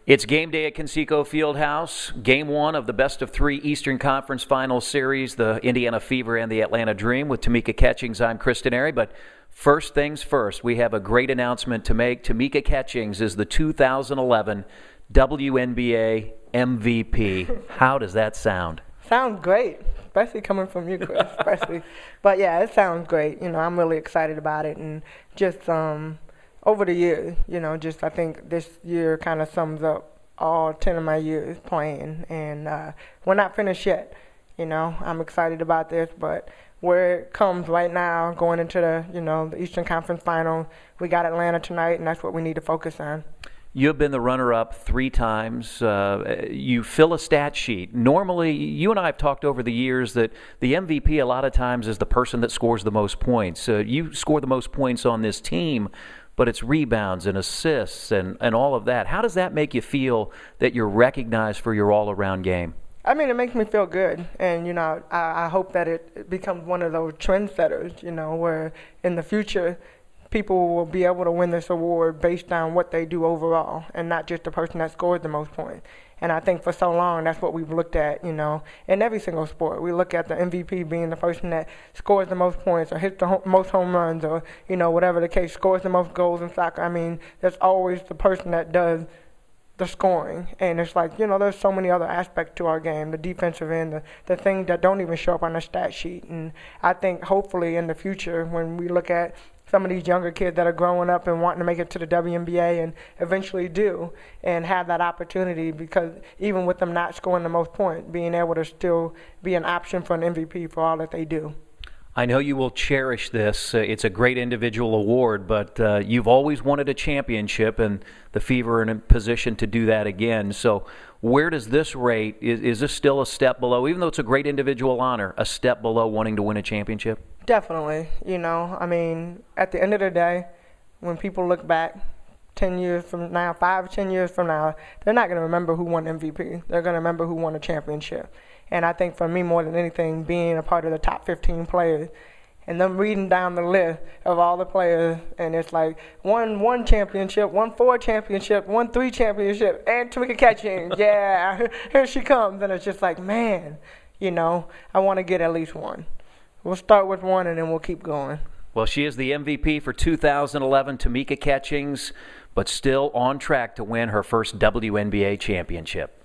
It's game day at Conseco Fieldhouse. Game one of the best-of-3 Eastern Conference Finals series, the Indiana Fever and the Atlanta Dream. With Tamika Catchings, I'm Kristen Airy. But first things first, we have a great announcement to make. Tamika Catchings is the 2011 WNBA MVP. How does that sound? Sounds great, especially coming from you, Chris. But yeah, it sounds great. You know, I'm really excited about it, and just over the years, I think this year kind of sums up all 10 of my years playing, and we're not finished yet. I'm excited about this, but where it comes right now, going into the Eastern Conference Final, we got Atlanta tonight, and that's what we need to focus on. You have been the runner-up 3 times. You fill a stat sheet. Normally, you and I have talked over the years that the MVP a lot of times is the person that scores the most points. You score the most points on this team, but it's rebounds and assists and all of that. How does that make you feel that you're recognized for your all-around game? I mean, it makes me feel good, and, I hope that it becomes one of those trendsetters, where in the future people will be able to win this award based on what they do overall and not just the person that scored the most points. And I think for so long, that's what we've looked at, in every single sport. We look at the MVP being the person that scores the most points or hits the most home runs or, whatever the case, scores the most goals in soccer. I mean, there's always the person that does the scoring. And it's like, there's so many other aspects to our game, the defensive end, the things that don't even show up on the stat sheet. And I think hopefully in the future when we look at some of these younger kids that are growing up and wanting to make it to the WNBA and eventually do and have that opportunity, because even with them not scoring the most points, being able to still be an option for an MVP for all that they do. I know you will cherish this. It's a great individual award, but you've always wanted a championship, and the Fever are in a position to do that again. So where does this rate? Is this still a step below, even though it's a great individual honor, a step below wanting to win a championship? Definitely. I mean, at the end of the day, when people look back 10 years from now, 5, 10 years from now, they're not going to remember who won MVP. They're going to remember who won a championship. And I think for me, more than anything, being a part of the top 15 players and them reading down the list of all the players, and it's like one championship, 4 championship, 3 championship, and Tamika Catchings, yeah, here she comes. And it's just like, man, I want to get at least one. We'll start with one, and then we'll keep going. Well, she is the MVP for 2011, Tamika Catchings, but still on track to win her first WNBA championship.